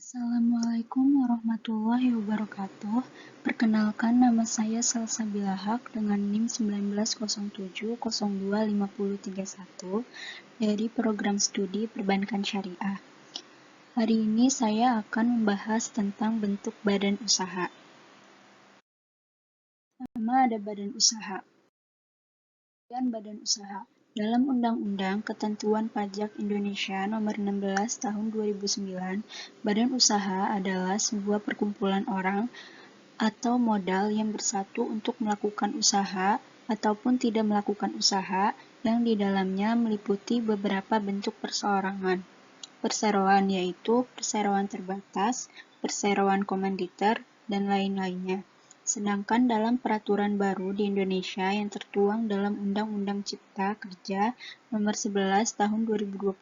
Assalamualaikum warahmatullahi wabarakatuh. Perkenalkan, nama saya Salsabila Haq dengan NIM 1907025031 dari Program Studi Perbankan Syariah. Hari ini saya akan membahas tentang bentuk badan usaha. Pertama ada badan usaha. Dan badan usaha. Dalam Undang-Undang Ketentuan Pajak Indonesia Nomor 16 Tahun 2009, badan usaha adalah sebuah perkumpulan orang atau modal yang bersatu untuk melakukan usaha ataupun tidak melakukan usaha yang di dalamnya meliputi beberapa bentuk perseroan, yaitu perseroan terbatas, perseroan komanditer, dan lain-lainnya. Sedangkan dalam peraturan baru di Indonesia yang tertuang dalam Undang-Undang Cipta Kerja Nomor 11 Tahun 2020,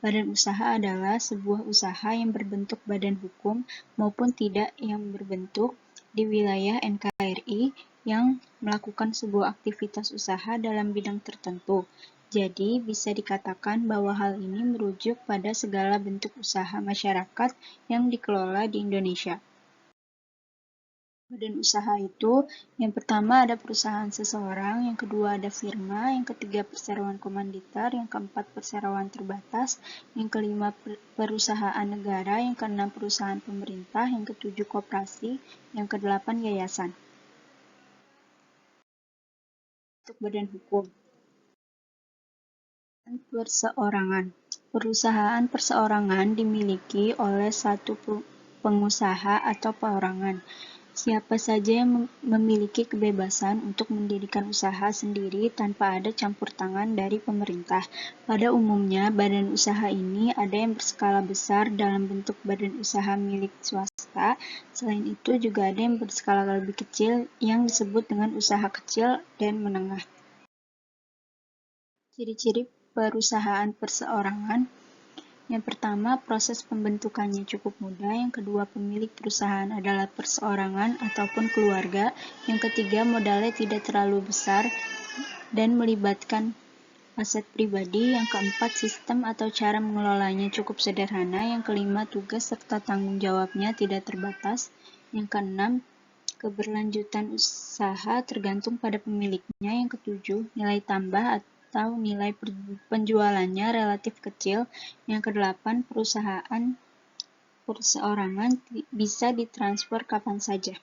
badan usaha adalah sebuah usaha yang berbentuk badan hukum maupun tidak yang berbentuk di wilayah NKRI yang melakukan sebuah aktivitas usaha dalam bidang tertentu. Jadi, bisa dikatakan bahwa hal ini merujuk pada segala bentuk usaha masyarakat yang dikelola di Indonesia. Badan usaha itu, yang pertama ada perusahaan seseorang, yang kedua ada firma, yang ketiga perseroan komanditer, yang keempat perseroan terbatas, yang kelima perusahaan negara, yang keenam perusahaan pemerintah, yang ketujuh koperasi, yang kedelapan yayasan. Untuk badan hukum. Perseorangan. Perusahaan perseorangan dimiliki oleh satu pengusaha atau perorangan. Siapa saja yang memiliki kebebasan untuk mendirikan usaha sendiri tanpa ada campur tangan dari pemerintah. Pada umumnya, badan usaha ini ada yang berskala besar dalam bentuk badan usaha milik swasta. Selain itu, juga ada yang berskala lebih kecil yang disebut dengan usaha kecil dan menengah. Ciri-ciri perusahaan perseorangan. Yang pertama, proses pembentukannya cukup mudah. Yang kedua, pemilik perusahaan adalah perseorangan ataupun keluarga. Yang ketiga, modalnya tidak terlalu besar dan melibatkan aset pribadi. Yang keempat, sistem atau cara mengelolanya cukup sederhana. Yang kelima, tugas serta tanggung jawabnya tidak terbatas. Yang keenam, keberlanjutan usaha tergantung pada pemiliknya. Yang ketujuh, nilai tambah atau nilai penjualannya relatif kecil. Yang kedelapan, perusahaan perseorangan bisa ditransfer kapan saja.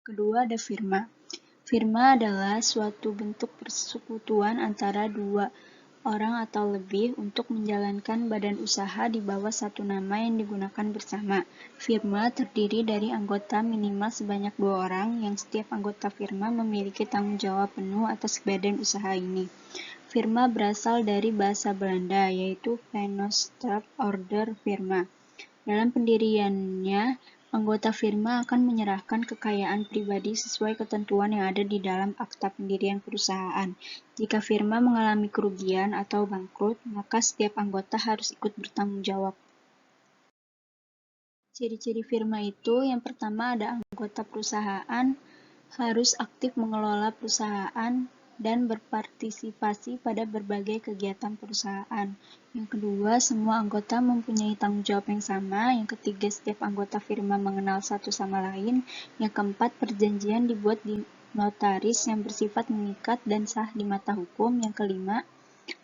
Kedua ada firma. Firma adalah suatu bentuk persekutuan antara dua orang atau lebih untuk menjalankan badan usaha di bawah satu nama yang digunakan bersama. Firma terdiri dari anggota minimal sebanyak 2 orang yang setiap anggota firma memiliki tanggung jawab penuh atas badan usaha ini. Firma berasal dari bahasa Belanda, yaitu Vennootschap Order Firma. Dalam pendiriannya, anggota firma akan menyerahkan kekayaan pribadi sesuai ketentuan yang ada di dalam akta pendirian perusahaan. Jika firma mengalami kerugian atau bangkrut, maka setiap anggota harus ikut bertanggung jawab. Ciri-ciri firma itu, yang pertama ada anggota perusahaan harus aktif mengelola perusahaan dan berpartisipasi pada berbagai kegiatan perusahaan. Yang kedua, semua anggota mempunyai tanggung jawab yang sama. Yang ketiga, setiap anggota firma mengenal satu sama lain. Yang keempat, perjanjian dibuat di notaris yang bersifat mengikat dan sah di mata hukum. Yang kelima,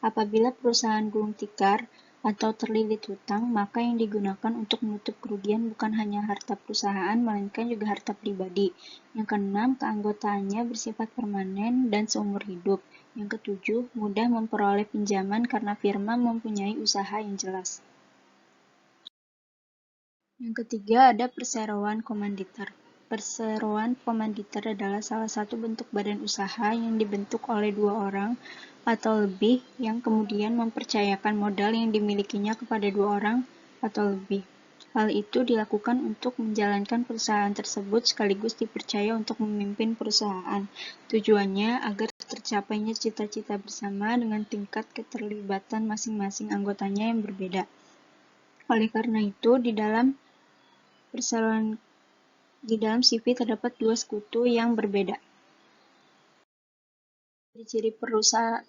apabila perusahaan gulung tikar atau terlilit hutang, maka yang digunakan untuk menutup kerugian bukan hanya harta perusahaan, melainkan juga harta pribadi. Yang keenam, keanggotaannya bersifat permanen dan seumur hidup. Yang ketujuh, mudah memperoleh pinjaman karena firma mempunyai usaha yang jelas. Yang ketiga ada perseroan komanditer. Perseroan komanditer adalah salah satu bentuk badan usaha yang dibentuk oleh 2 orang atau lebih yang kemudian mempercayakan modal yang dimilikinya kepada 2 orang atau lebih. Hal itu dilakukan untuk menjalankan perusahaan tersebut sekaligus dipercaya untuk memimpin perusahaan. Tujuannya agar tercapainya cita-cita bersama dengan tingkat keterlibatan masing-masing anggotanya yang berbeda. Oleh karena itu, di dalam CV terdapat 2 sekutu yang berbeda. Ciri-ciri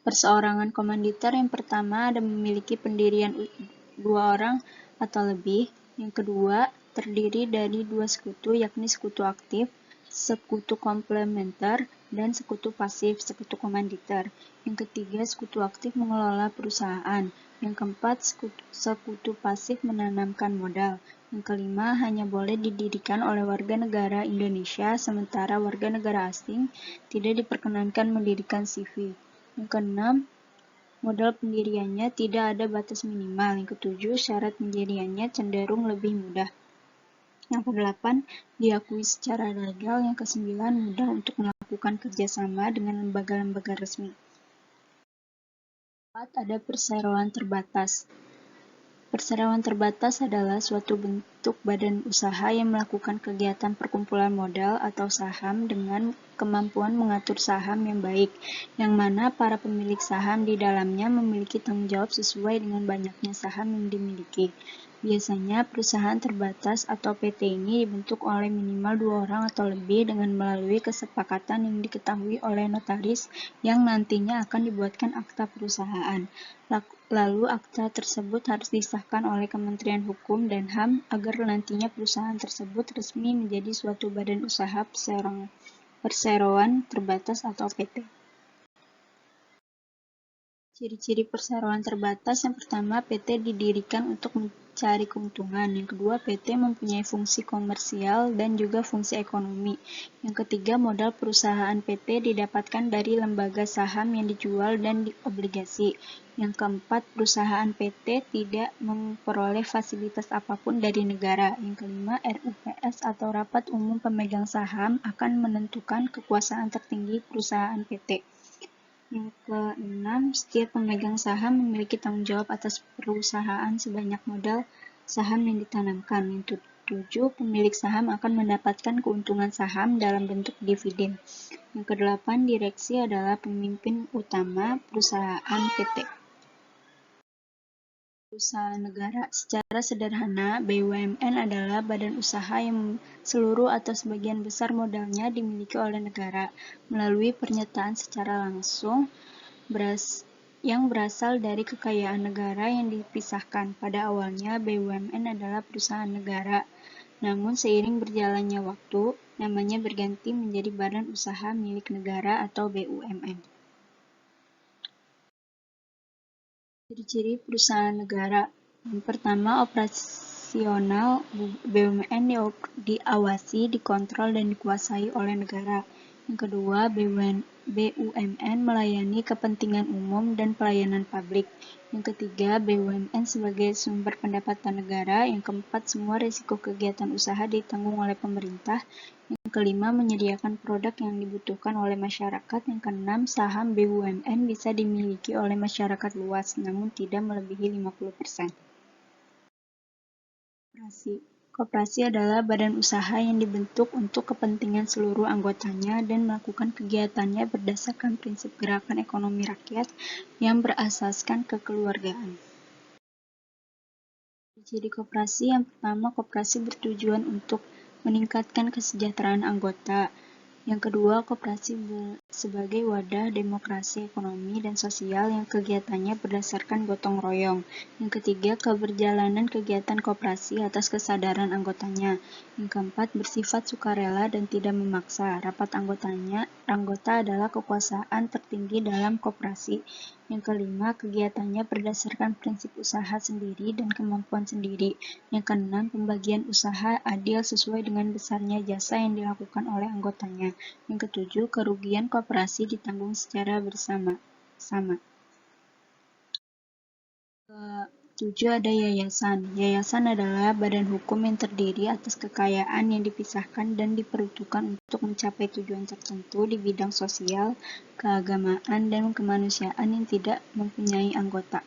perseorangan komanditer yang pertama ada memiliki pendirian 2 orang atau lebih. Yang kedua, terdiri dari dua sekutu, yakni sekutu aktif, sekutu komplementer, dan sekutu pasif, sekutu komanditer. Yang ketiga, sekutu aktif mengelola perusahaan. Yang keempat, sekutu pasif menanamkan modal. Yang kelima, hanya boleh didirikan oleh warga negara Indonesia, sementara warga negara asing tidak diperkenankan mendirikan CV. Yang keenam, modal pendiriannya tidak ada batas minimal. Yang ketujuh, syarat pendiriannya cenderung lebih mudah. Yang kedelapan, diakui secara legal. Yang kesembilan, mudah untuk melakukan kerjasama dengan lembaga-lembaga resmi. Keempat, ada perseroan terbatas. Perseroan terbatas adalah suatu bentuk badan usaha yang melakukan kegiatan perkumpulan modal atau saham dengan kemampuan mengatur saham yang baik, yang mana para pemilik saham di dalamnya memiliki tanggung jawab sesuai dengan banyaknya saham yang dimiliki. Biasanya, perusahaan terbatas atau PT ini dibentuk oleh minimal 2 orang atau lebih dengan melalui kesepakatan yang diketahui oleh notaris yang nantinya akan dibuatkan akta perusahaan. Lalu akta tersebut harus disahkan oleh Kementerian Hukum dan HAM agar nantinya perusahaan tersebut resmi menjadi suatu badan usaha perseroan terbatas atau PT. Ciri-ciri perseroan terbatas: yang pertama, PT didirikan untuk mencari keuntungan. Yang kedua, PT mempunyai fungsi komersial dan juga fungsi ekonomi. Yang ketiga, modal perusahaan PT didapatkan dari lembaga saham yang dijual dan obligasi. Yang keempat, perusahaan PT tidak memperoleh fasilitas apapun dari negara. Yang kelima, RUPS atau Rapat Umum Pemegang Saham akan menentukan kekuasaan tertinggi perusahaan PT. Yang keenam, setiap pemegang saham memiliki tanggung jawab atas perusahaan sebanyak modal saham yang ditanamkan. Yang ketujuh, pemilik saham akan mendapatkan keuntungan saham dalam bentuk dividen. Yang kedelapan, direksi adalah pemimpin utama perusahaan PT. Usaha negara. Secara sederhana, BUMN adalah badan usaha yang seluruh atau sebagian besar modalnya dimiliki oleh negara melalui pernyataan secara langsung yang berasal dari kekayaan negara yang dipisahkan. Pada awalnya, BUMN adalah perusahaan negara. Namun seiring berjalannya waktu, namanya berganti menjadi Badan Usaha Milik Negara atau BUMN. Ciri-ciri perusahaan negara. Yang pertama, operasional BUMN diawasi, dikontrol, dan dikuasai oleh negara. Yang kedua, BUMN melayani kepentingan umum dan pelayanan publik. Yang ketiga, BUMN sebagai sumber pendapatan negara. Yang keempat, semua risiko kegiatan usaha ditanggung oleh pemerintah. Yang kelima, menyediakan produk yang dibutuhkan oleh masyarakat. Yang keenam, saham BUMN bisa dimiliki oleh masyarakat luas, namun tidak melebihi 50%. Koperasi adalah badan usaha yang dibentuk untuk kepentingan seluruh anggotanya dan melakukan kegiatannya berdasarkan prinsip gerakan ekonomi rakyat yang berasaskan kekeluargaan. Ciri koperasi: yang pertama, koperasi bertujuan untuk meningkatkan kesejahteraan anggota. Yang kedua, koperasi sebagai wadah demokrasi ekonomi dan sosial yang kegiatannya berdasarkan gotong royong. Yang ketiga, keberjalanan kegiatan koperasi atas kesadaran anggotanya. Yang keempat, bersifat sukarela dan tidak memaksa. Rapat anggota adalah kekuasaan tertinggi dalam koperasi. Yang kelima, kegiatannya berdasarkan prinsip usaha sendiri dan kemampuan sendiri. Yang keenam, pembagian usaha adil sesuai dengan besarnya jasa yang dilakukan oleh anggotanya. Yang ketujuh, kerugian koperasi ditanggung secara bersama-sama. Ketujuh, ada yayasan. Yayasan adalah badan hukum yang terdiri atas kekayaan yang dipisahkan dan diperuntukkan untuk mencapai tujuan tertentu di bidang sosial, keagamaan, dan kemanusiaan yang tidak mempunyai anggota.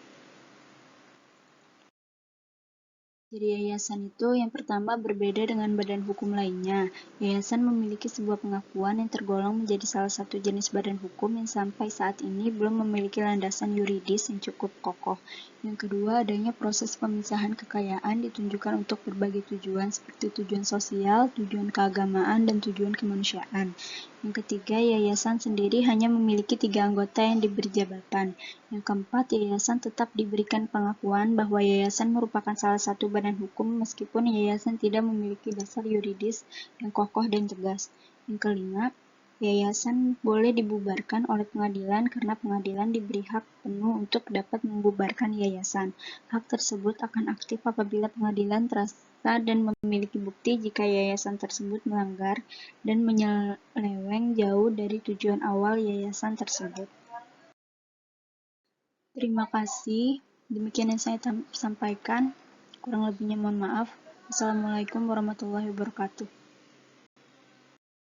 Ciri yayasan itu: yang pertama, berbeda dengan badan hukum lainnya. Yayasan memiliki sebuah pengakuan yang tergolong menjadi salah satu jenis badan hukum yang sampai saat ini belum memiliki landasan yuridis yang cukup kokoh. Yang kedua, adanya proses pemisahan kekayaan ditunjukkan untuk berbagai tujuan seperti tujuan sosial, tujuan keagamaan, dan tujuan kemanusiaan. Yang ketiga, yayasan sendiri hanya memiliki 3 anggota yang diberi jabatan. Yang keempat, yayasan tetap diberikan pengakuan bahwa yayasan merupakan salah satu badan badan hukum meskipun yayasan tidak memiliki dasar yuridis yang kokoh dan tegas. Yang kelima, yayasan boleh dibubarkan oleh pengadilan karena pengadilan diberi hak penuh untuk dapat membubarkan yayasan. Hak tersebut akan aktif apabila pengadilan terasa dan memiliki bukti jika yayasan tersebut melanggar dan menyeleweng jauh dari tujuan awal yayasan tersebut. Terima kasih. Demikian yang saya sampaikan. Kurang lebihnya mohon maaf. Wassalamualaikum warahmatullahi wabarakatuh.